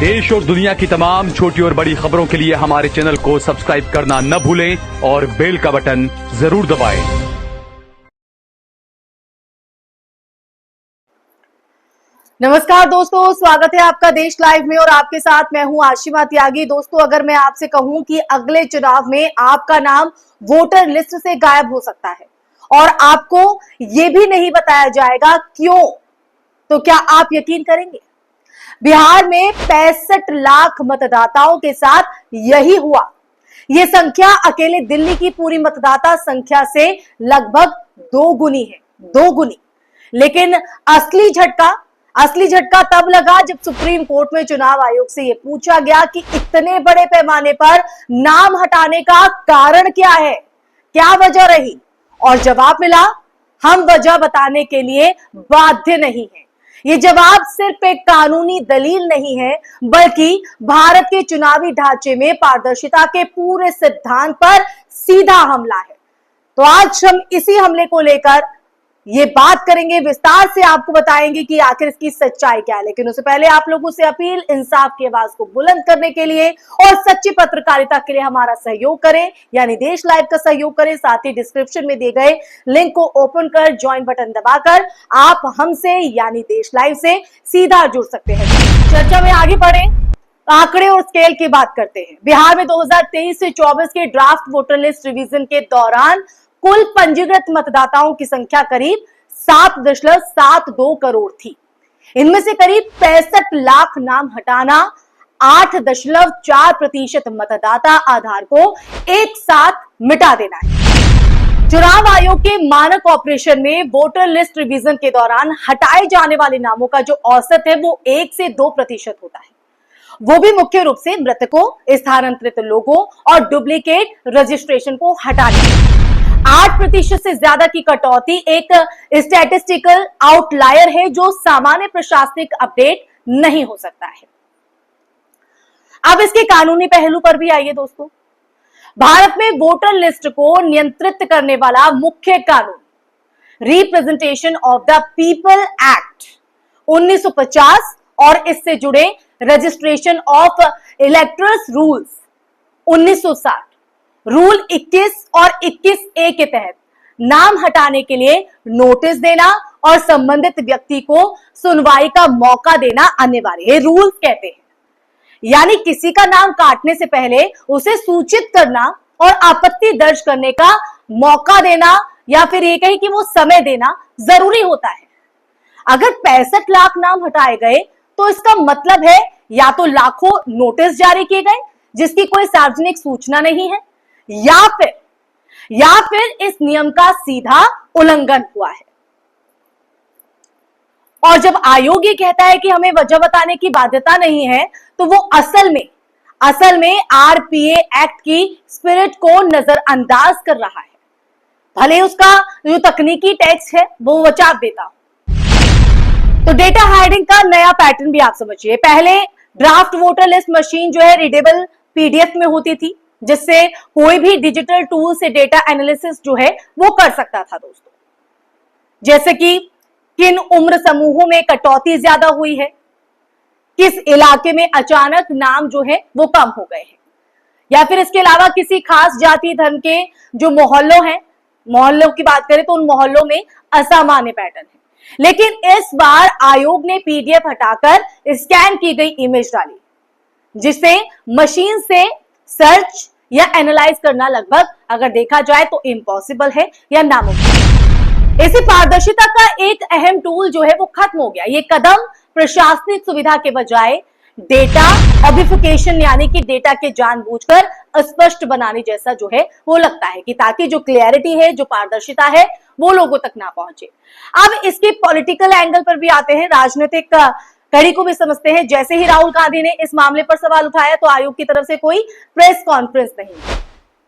देश और दुनिया की तमाम छोटी और बड़ी खबरों के लिए हमारे चैनल को सब्सक्राइब करना न भूलें और बेल का बटन जरूर दबाएं। नमस्कार दोस्तों, स्वागत है आपका देश लाइव में और आपके साथ मैं हूं आशिमा त्यागी। दोस्तों, अगर मैं आपसे कहूं कि अगले चुनाव में आपका नाम वोटर लिस्ट से गायब हो सकता है और आपको ये भी नहीं बताया जाएगा क्यों, तो क्या आप यकीन करेंगे? बिहार में 65 लाख मतदाताओं के साथ यही हुआ। यह संख्या अकेले दिल्ली की पूरी मतदाता संख्या से लगभग दोगुनी है, दोगुनी। लेकिन असली झटका तब लगा जब सुप्रीम कोर्ट में चुनाव आयोग से यह पूछा गया कि इतने बड़े पैमाने पर नाम हटाने का कारण क्या है, क्या वजह रही? और जवाब मिला, हम वजह बताने के लिए बाध्य नहीं हैं। ये जवाब सिर्फ एक कानूनी दलील नहीं है, बल्कि भारत के चुनावी ढांचे में पारदर्शिता के पूरे सिद्धांत पर सीधा हमला है। तो आज हम इसी हमले को लेकर ये बात करेंगे, विस्तार से आपको बताएंगे कि आखिर इसकी सच्चाई क्या है। लेकिन उससे पहले आप लोगों से अपील, इंसाफ की आवाज को बुलंद करने के लिए और सच्ची पत्रकारिता के लिए हमारा सहयोग करें, यानी देश लाइव का सहयोग करें। साथ ही डिस्क्रिप्शन में दिए गए लिंक को ओपन कर ज्वाइन बटन दबाकर आप हमसे यानी देश लाइव से सीधा जुड़ सकते हैं। चर्चा में आगे बढ़े, आंकड़े और स्केल की बात करते हैं। बिहार में 2023 से 24 के ड्राफ्ट वोटर लिस्ट रिवीजन के दौरान कुल पंजीकृत मतदाताओं की संख्या करीब 7.72 करोड़ थी। इनमें से करीब 65 लाख नाम हटाना, 8.4% मतदाता आधार को एक साथ मिटा देना है। चुनाव आयोग के मानक ऑपरेशन में वोटर लिस्ट रिवीजन के दौरान हटाए जाने वाले नामों का जो औसत है वो 1 से 2% होता है। वो भी मुख्य रूप से मृतकों, स्थानांतरित लोगों और डुप्लीकेट रजिस्ट्रेशन को हटाने। 8% से ज्यादा की कटौती एक स्टैटिस्टिकल आउटलायर है जो सामान्य प्रशासनिक अपडेट नहीं हो सकता है। अब इसके कानूनी पहलू पर भी आइए दोस्तों। भारत में वोटर लिस्ट को नियंत्रित करने वाला मुख्य कानून representation of the people act 1950 और इससे जुड़े registration of electors rules 1960, rule 21 और 21A के तहत नाम हटाने के लिए नोटिस देना और संबंधित व्यक्ति को सुनवाई का मौका देना अनिवार्य है। रूल्स कहते हैं यानी किसी का नाम काटने से पहले उसे सूचित करना और आपत्ति दर्ज करने का मौका देना या फिर ये कहें कि वो समय देना जरूरी होता है। अगर 65 लाख नाम हटाए गए तो इसका मतलब है या तो लाखों नोटिस जारी किए गए जिसकी कोई सार्वजनिक सूचना नहीं है, या फिर इस नियम का सीधा उल्लंघन हुआ है। और जब आयोग ये कहता है कि हमें वजह बताने की बाध्यता नहीं है, तो वो असल में आरपीए एक्ट की स्पिरिट को नजरअंदाज कर रहा है। भले उसका जो तकनीकी टेक्स्ट है वो बचाव देता हो। तो डेटा हाइडिंग का नया पैटर्न भी आप समझिए। पहले ड्राफ्ट वोटर लिस्ट मशीन जो है रीडेबल पीडीएफ में होती थी, जिससे कोई भी डिजिटल टूल से डेटा एनालिसिस जो है वो कर सकता था दोस्तों। जैसे कि किन उम्र समूहों में कटौती ज्यादा हुई है, किस इलाके में अचानक नाम जो है वो कम हो गए हैं, या फिर इसके अलावा किसी खास जाति धर्म के जो मोहल्लों की बात करें तो उन मोहल्लों में असामान्य पैटर्न है। लेकिन इस बार आयोग ने पीडीएफ हटाकर स्कैन की गई इमेज डाली, जिसे मशीन से सर्च या एनालाइज करना लगभग अगर देखा जाए तो इम्पॉसिबल है या नामुमकिन। इसी पारदर्शिता का एक अहम टूल जो है वो खत्म हो गया। ये कदम प्रशासनिक सुविधा के बजाय डेटा ऑबिफिकेशन यानी कि डेटा के जानबूझकर अस्पष्ट बनाने जैसा जो है वो लगता है, कि ताकि जो क्लियरिटी है, जो पारदर्शिता है वो लोगों तक ना पहुंचे। अब इसके पॉलिटिकल एंगल पर भी आते हैं, राजनीतिक कड़ी को भी समझते हैं। जैसे ही राहुल गांधी ने इस मामले पर सवाल उठाया तो आयोग की तरफ से कोई प्रेस कॉन्फ्रेंस नहीं,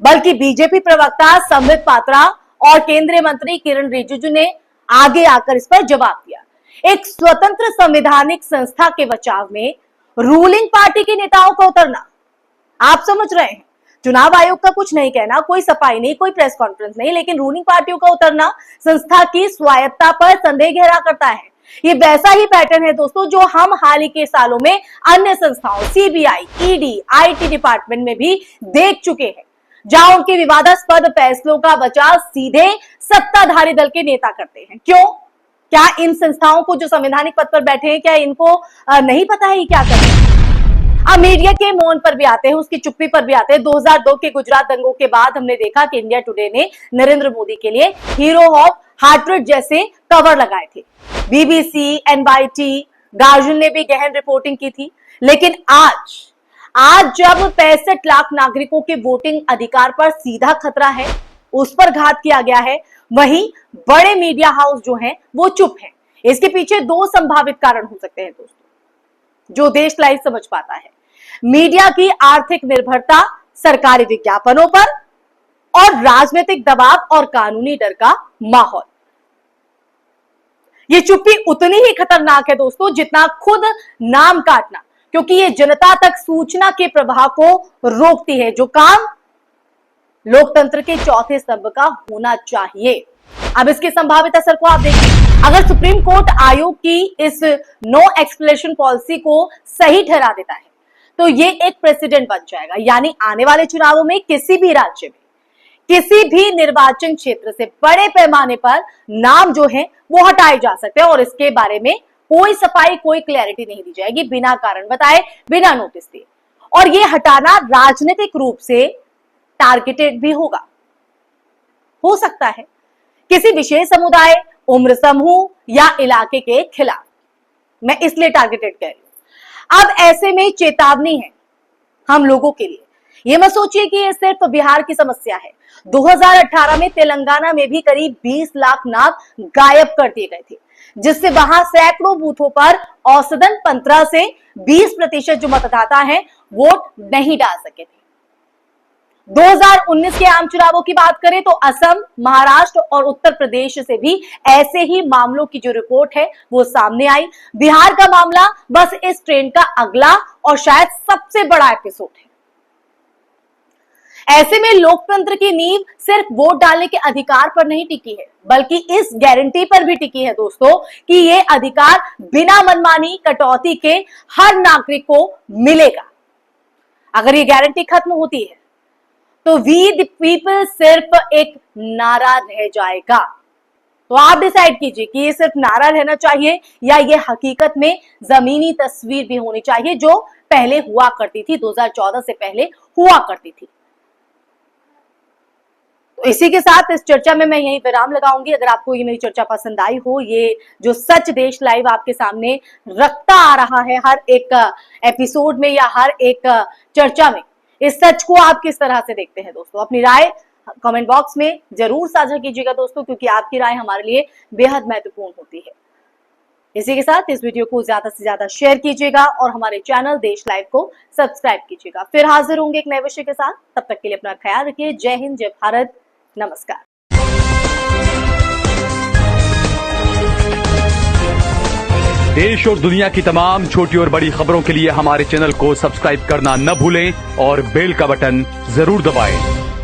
बल्कि बीजेपी प्रवक्ता संबित पात्रा और केंद्रीय मंत्री किरण रिजिजू ने आगे आकर इस पर जवाब दिया। एक स्वतंत्र संवैधानिक संस्था के बचाव में रूलिंग पार्टी के नेताओं का उतरना, आप समझ रहे हैं, चुनाव आयोग का कुछ नहीं कहना, कोई सफाई नहीं, कोई प्रेस कॉन्फ्रेंस नहीं, लेकिन रूलिंग पार्टियों का उतरना संस्था की स्वायत्ता पर संदेह गहरा करता है। ये वैसा ही पैटर्न है दोस्तों जो हम हाल ही के सालों में अन्य संस्थाओं सीबीआई, ईडी, आईटी डिपार्टमेंट में भी देख चुके हैं, जहां उनके विवादास्पद फैसलों का बचाव सीधे सत्ताधारी दल के नेता करते हैं। क्यों? क्या इन संस्थाओं को, जो संवैधानिक पद पर बैठे हैं, क्या इनको नहीं पता है ये क्या कर रहे हैं? अब मीडिया के मौन पर भी आते हैं, उसकी चुप्पी पर भी आते हैं। 2002 के गुजरात दंगों के बाद हमने देखा कि इंडिया टुडे ने नरेंद्र मोदी के लिए हीरो ऑफ हार्टरेट जैसे कवर लगाए थे। बीबीसी, एनवाईटी, गार्जियन ने भी गहन रिपोर्टिंग की थी। लेकिन आज जब 65 लाख नागरिकों के वोटिंग अधिकार पर सीधा खतरा है, उस पर घात किया गया है, वहीं बड़े मीडिया हाउस जो हैं वो चुप हैं। इसके पीछे दो संभावित कारण हो सकते हैं दोस्तों, जो देश लाइव समझ पाता है। मीडिया की आर्थिक निर्भरता सरकारी विज्ञापनों पर और राजनीतिक दबाव और कानूनी डर का माहौल। ये चुप्पी उतनी ही खतरनाक है दोस्तों जितना खुद नाम काटना, क्योंकि ये जनता तक सूचना के प्रवाह को रोकती है, जो काम लोकतंत्र के चौथे स्तंभ का होना चाहिए। अब इसके संभावित असर को आप देखिए। अगर सुप्रीम कोर्ट आयोग की इस नो एक्सप्लेनेशन पॉलिसी को सही ठहरा देता है तो ये एक प्रेसिडेंट बन जाएगा, यानी आने वाले चुनावों में किसी भी राज्य में, किसी भी निर्वाचन क्षेत्र से बड़े पैमाने पर नाम जो है वो हटाए जा सकते हैं और इसके बारे में कोई सफाई, कोई क्लैरिटी नहीं दी जाएगी, बिना कारण बताए, बिना नोटिस दिए। और ये हटाना राजनीतिक रूप से टारगेटेड भी होगा, हो सकता है किसी विशेष समुदाय, उम्र समूह या इलाके के खिलाफ। मैं इसलिए टारगेटेड कह रही हूं। अब ऐसे में चेतावनी है हम लोगों के लिए। ये मत सोचिए कि ये सिर्फ बिहार की समस्या है। 2018 में तेलंगाना में भी करीब 20 लाख नाम गायब कर दिए गए थे, जिससे वहां सैकड़ों बूथों पर औसतन 15 से 20% जो मतदाता हैं वोट नहीं डाल सके थे। 2019 के आम चुनावों की बात करें तो असम, महाराष्ट्र और उत्तर प्रदेश से भी ऐसे ही मामलों की जो रिपोर्ट है वो सामने आई। बिहार का मामला बस इस ट्रेंड का अगला और शायद सबसे बड़ा एपिसोड है। ऐसे में लोकतंत्र की नींव सिर्फ वोट डालने के अधिकार पर नहीं टिकी है, बल्कि इस गारंटी पर भी टिकी है दोस्तों कि ये अधिकार बिना मनमानी, कटौती के हर नागरिक को मिलेगा। अगर ये गारंटी खत्म होती है तो वी द पीपल सिर्फ एक नारा रह जाएगा। तो आप डिसाइड कीजिए कि ये सिर्फ नारा रहना चाहिए या ये हकीकत में जमीनी तस्वीर भी होनी चाहिए, जो पहले हुआ करती थी, 2014 से पहले हुआ करती थी। तो इसी के साथ इस चर्चा में मैं यही विराम लगाऊंगी। अगर आपको ये मेरी चर्चा पसंद आई हो, ये जो सच देश लाइव आपके सामने रखता आ रहा है हर एक एपिसोड में या हर एक चर्चा में, इस सच को आप किस तरह से देखते हैं दोस्तों? अपनी राय कमेंट बॉक्स में जरूर साझा कीजिएगा दोस्तों, क्योंकि आपकी राय हमारे लिए बेहद महत्वपूर्ण होती है। इसी के साथ इस वीडियो को ज्यादा से ज्यादा शेयर कीजिएगा और हमारे चैनल देश लाइव को सब्सक्राइब कीजिएगा। फिर हाजिर होंगे एक नए विषय के साथ। तब तक के लिए अपना ख्याल रखिए। जय हिंद, जय भारत, नमस्कार। देश और दुनिया की तमाम छोटी और बड़ी खबरों के लिए हमारे चैनल को सब्सक्राइब करना न भूलें और बेल का बटन जरूर दबाएं।